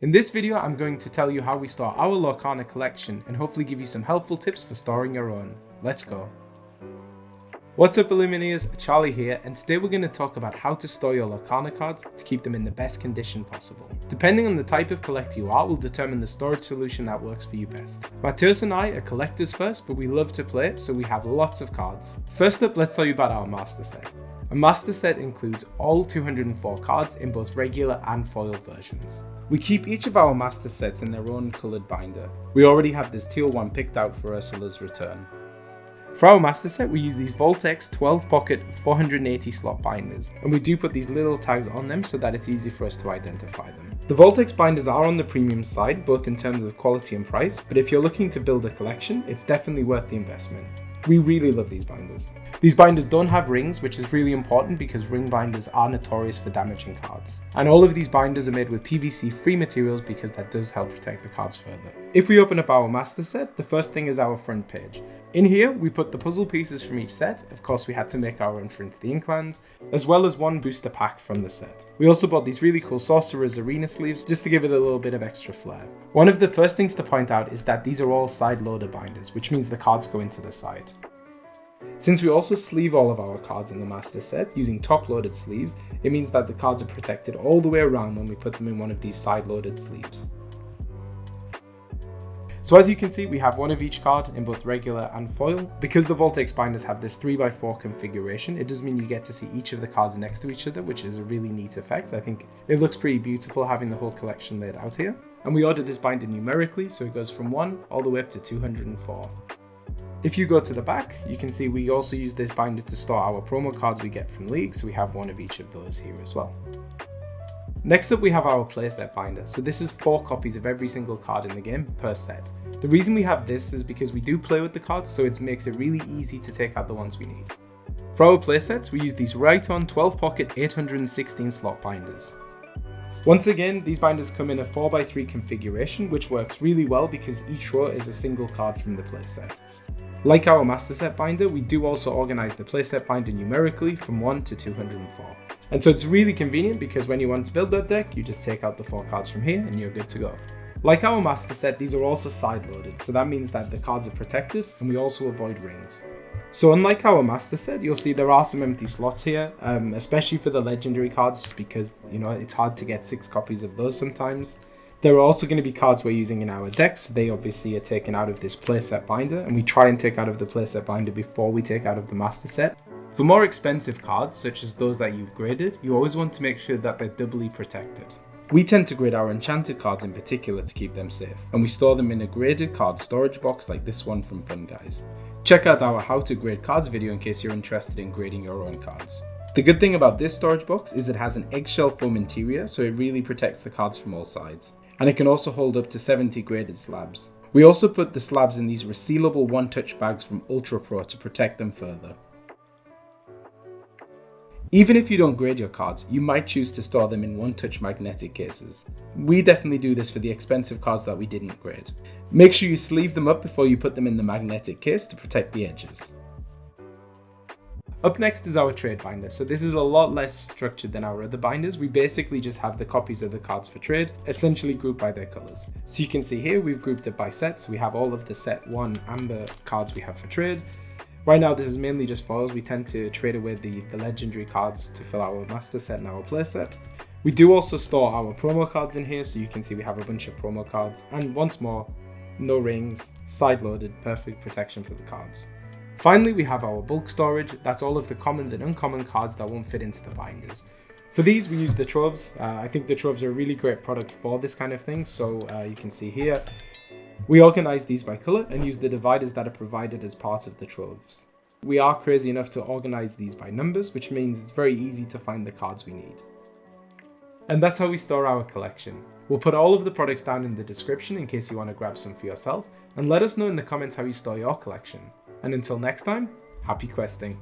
In this video, I'm going to tell you how we store our Lorcana collection and hopefully give you some helpful tips for storing your own. Let's go. What's up Illuminators, Charlie here, and today we're going to talk about how to store your Lorcana cards to keep them in the best condition possible. Depending on the type of collector you are will determine the storage solution that works for you best. Mateus and I are collectors first, but we love to play, so we have lots of cards. First up, let's tell you about our master set. A master set includes all 204 cards in both regular and foil versions. We keep each of our master sets in their own coloured binder. We already have this teal one picked out for Ursula's return. For our master set, we use these vaultx 12 pocket 480 slot binders, and we do put these little tags on them so that it's easy for us to identify them. The vaultx binders are on the premium side, both in terms of quality and price, but if you're looking to build a collection, it's definitely worth the investment. We really love these binders. These binders don't have rings, which is really important because ring binders are notorious for damaging cards. And all of these binders are made with PVC-free materials because that does help protect the cards further. If we open up our master set, the first thing is our front page. In here, we put the puzzle pieces from each set. Of course, we had to make our own for Into the Inklands, as well as one booster pack from the set. We also bought these really cool Sorcerer's Arena sleeves just to give it a little bit of extra flair. One of the first things to point out is that these are all side-loader binders, which means the cards go into the side. Since we also sleeve all of our cards in the master set using top-loaded sleeves, it means that the cards are protected all the way around when we put them in one of these side-loaded sleeves. So as you can see, we have one of each card in both regular and foil. Because the vaultx binders have this 3x4 configuration, it does mean you get to see each of the cards next to each other, which is a really neat effect. I think it looks pretty beautiful having the whole collection laid out here. And we ordered this binder numerically, so it goes from 1 all the way up to 204. If you go to the back, you can see we also use this binder to store our promo cards we get from League, so we have one of each of those here as well. Next up we have our playset binder, so this is 4 copies of every single card in the game per set. The reason we have this is because we do play with the cards, so it makes it really easy to take out the ones we need. For our playsets, we use these rieton 12 pocket 816 slot binders. Once again, these binders come in a 4x3 configuration, which works really well because each row is a single card from the playset. Like our master set binder, we do also organize the playset binder numerically from 1 to 204. And so it's really convenient because when you want to build that deck, you just take out the 4 cards from here and you're good to go. Like our master set, these are also side-loaded, so that means that the cards are protected and we also avoid rings. So unlike our master set, you'll see there are some empty slots here, especially for the legendary cards, just because, it's hard to get 6 copies of those sometimes. There are also going to be cards we're using in our decks. They obviously are taken out of this playset binder, and we try and take out of the playset binder before we take out of the master set. For more expensive cards, such as those that you've graded, you always want to make sure that they're doubly protected. We tend to grade our enchanted cards in particular to keep them safe, and we store them in a graded card storage box like this one from Fun Guys. Check out our How to Grade Cards video in case you're interested in grading your own cards. The good thing about this storage box is it has an eggshell foam interior, so it really protects the cards from all sides. And it can also hold up to 70 graded slabs. We also put the slabs in these resealable one-touch bags from Ultra Pro to protect them further. Even if you don't grade your cards, you might choose to store them in one-touch magnetic cases. We definitely do this for the expensive cards that we didn't grade. Make sure you sleeve them up before you put them in the magnetic case to protect the edges. Up next is our trade binder, so this is a lot less structured than our other binders. We basically just have the copies of the cards for trade, essentially grouped by their colours. So you can see here we've grouped it by sets. We have all of the set 1 amber cards we have for trade. Right now this is mainly just foils. We tend to trade away the legendary cards to fill our master set and our play set. We do also store our promo cards in here, so you can see we have a bunch of promo cards, and once more, no rings, side-loaded, perfect protection for the cards. Finally, we have our bulk storage. That's all of the commons and uncommon cards that won't fit into the binders. For these, we use the Troves. I think the Troves are a really great product for this kind of thing, so you can see here. We organize these by color and use the dividers that are provided as part of the Troves. We are crazy enough to organize these by numbers, which means it's very easy to find the cards we need. And that's how we store our collection. We'll put all of the products down in the description in case you want to grab some for yourself, and let us know in the comments how you store your collection. And until next time, happy questing.